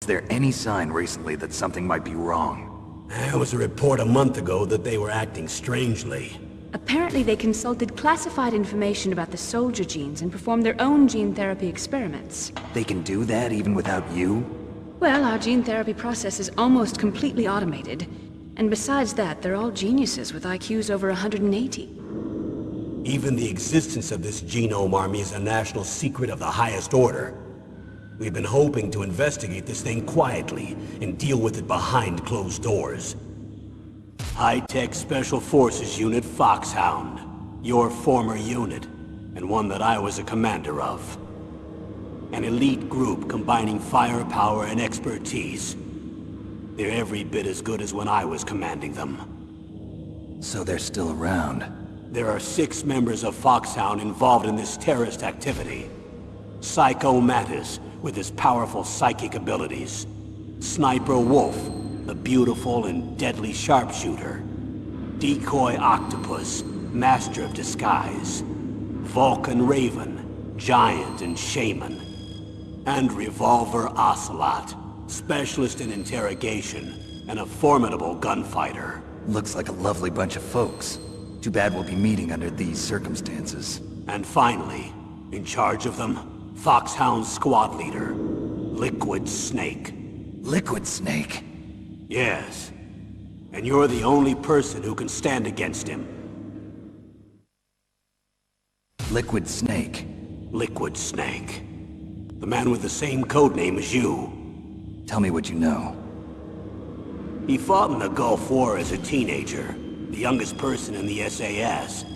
Is there any sign recently that something might be wrong? There was a report a month ago that they were acting strangely. Apparently they consulted classified information about the soldier genes and performed their own gene therapy experiments. They can do that even without you? Well, our gene therapy process is almost completely automated. And besides that, they're all geniuses with IQs over 180. Even the existence of this genome army is a national secret of the highest order. We've been hoping to investigate this thing quietly and deal with it behind closed doors. High-tech Special Forces Unit Foxhound. Your former unit, and one that I was a commander of. An elite group combining firepower and expertise. They're every bit as good as when I was commanding them. So they're still around? There are 6 members of Foxhound involved in this terrorist activity. Psycho Mantis, with his powerful psychic abilities. Sniper Wolf, the beautiful and deadly sharpshooter. Decoy Octopus, master of disguise. Vulcan Raven, giant and shaman. And Revolver Ocelot, specialist in interrogation and a formidable gunfighter. Looks like a lovely bunch of folks. Too bad we'll be meeting under these circumstances. And finally, in charge of them, Foxhound's squad leader, Liquid Snake. Liquid Snake? Yes. And you're the only person who can stand against him. Liquid Snake? Liquid Snake. The man with the same codename as you. Tell me what you know. He fought in the Gulf War as a teenager, the youngest person in the SAS.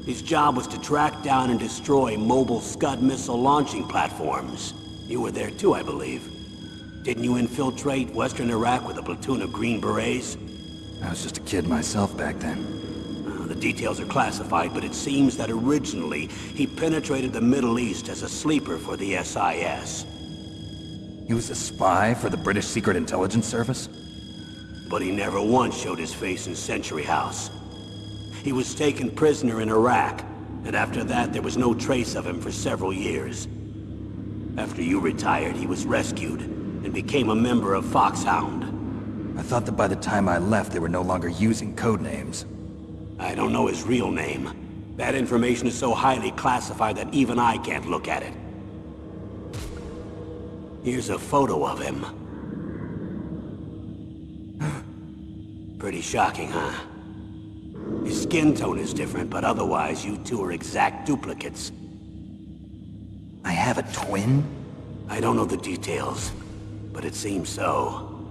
His job was to track down and destroy mobile Scud missile launching platforms. You were there too, I believe. Didn't you infiltrate Western Iraq with a platoon of Green Berets? I was just a kid myself back then. The details are classified, but it seems that originally he penetrated the Middle East as a sleeper for the SIS. He was a spy for the British Secret Intelligence Service? But he never once showed his face in Century House. He was taken prisoner in Iraq, and after that there was no trace of him for several years. After you retired, he was rescued, and became a member of Foxhound. I thought that by the time I left they were no longer using codenames. I don't know his real name. That information is so highly classified that even I can't look at it. Here's a photo of him. Pretty shocking, huh? His skin tone is different, but otherwise you two are exact duplicates. I have a twin? I don't know the details, but it seems so.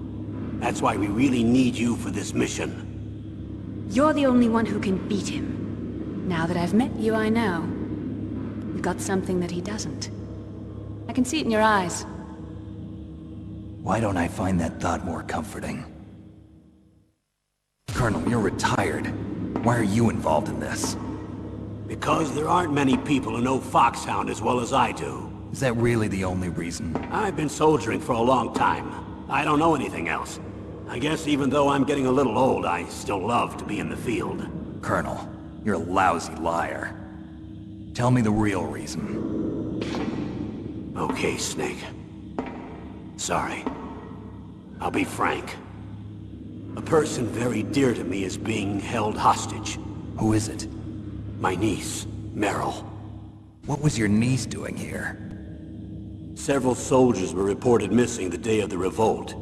That's why we really need you for this mission. You're the only one who can beat him. Now that I've met you, I know. You've got something that he doesn't. I can see it in your eyes. Why don't I find that thought more comforting? Colonel, you're retired. Why are you involved in this? Because there aren't many people who know Foxhound as well as I do. Is that really the only reason? I've been soldiering for a long time. I don't know anything else. I guess even though I'm getting a little old, I still love to be in the field. Colonel, you're a lousy liar. Tell me the real reason. Okay, Snake. Sorry. I'll be frank. A person very dear to me is being held hostage. Who is it? My niece, Meryl. What was your niece doing here? Several soldiers were reported missing the day of the revolt.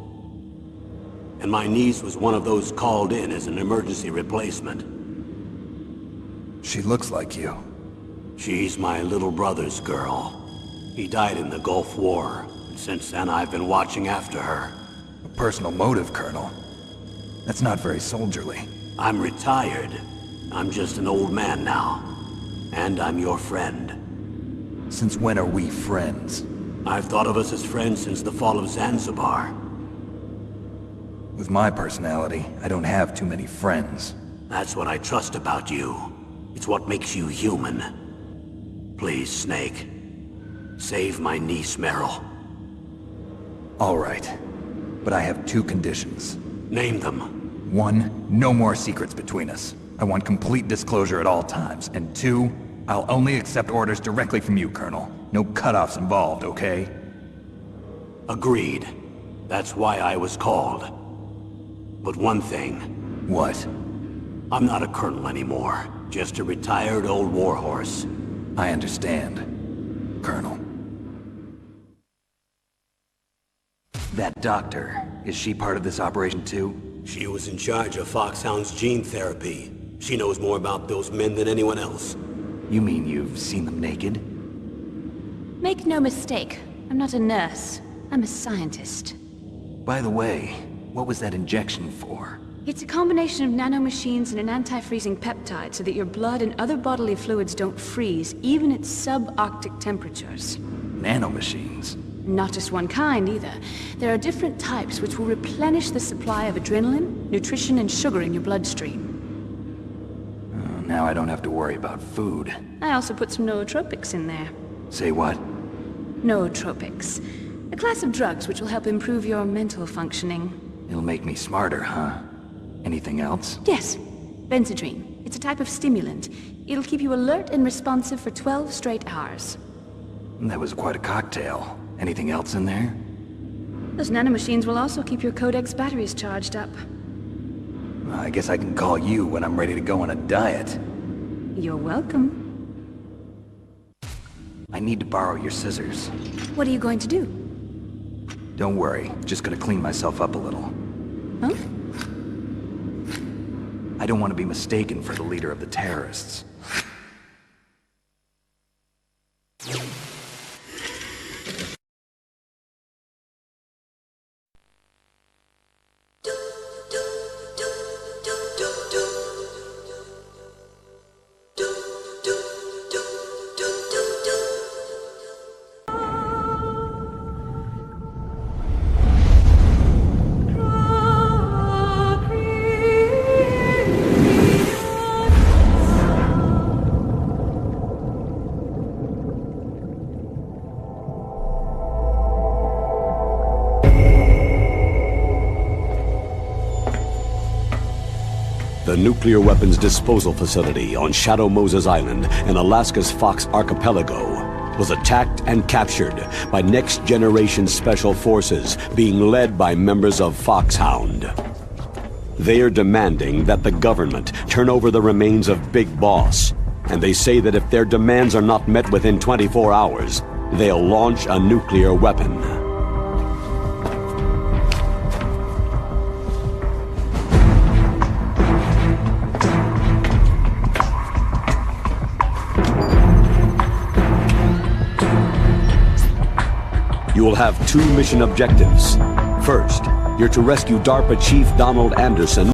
And my niece was one of those called in as an emergency replacement. She looks like you. She's my little brother's girl. He died in the Gulf War, and since then I've been watching after her. A personal motive, Colonel. That's not very soldierly. I'm retired. I'm just an old man now. And I'm your friend. Since when are we friends? I've thought of us as friends since the fall of Zanzibar. With my personality, I don't have too many friends. That's what I trust about you. It's what makes you human. Please, Snake. Save my niece, Meryl. All right. But I have 2 conditions. Name them. 1, no more secrets between us. I want complete disclosure at all times. And 2, I'll only accept orders directly from you, Colonel. No cutoffs involved, okay? Agreed. That's why I was called. But one thing. What? I'm not a colonel anymore. Just a retired old warhorse. I understand, Colonel. That doctor, is she part of this operation too? She was in charge of Foxhound's gene therapy. She knows more about those men than anyone else. You mean you've seen them naked? Make no mistake, I'm not a nurse. I'm a scientist. By the way, what was that injection for? It's a combination of nanomachines and an anti-freezing peptide so that your blood and other bodily fluids don't freeze, even at subarctic temperatures. Nanomachines? Not just one kind, either. There are different types which will replenish the supply of adrenaline, nutrition, and sugar in your bloodstream. Now I don't have to worry about food. I also put some nootropics in there. Say what? Nootropics. A class of drugs which will help improve your mental functioning. It'll make me smarter, huh? Anything else? Yes. Benzodrine. It's a type of stimulant. It'll keep you alert and responsive for 12 straight hours. That was quite a cocktail. Anything else in there? Those nanomachines will also keep your Codex batteries charged up. I guess I can call you when I'm ready to go on a diet. You're welcome. I need to borrow your scissors. What are you going to do? Don't worry, just gonna clean myself up a little. Huh? I don't want to be mistaken for the leader of the terrorists. The nuclear weapons disposal facility on Shadow Moses Island in Alaska's Fox Archipelago was attacked and captured by next-generation special forces being led by members of Foxhound. They are demanding that the government turn over the remains of Big Boss, and they say that if their demands are not met within 24 hours, they'll launch a nuclear weapon. You will have two mission objectives. First, you're to rescue DARPA Chief Donald Anderson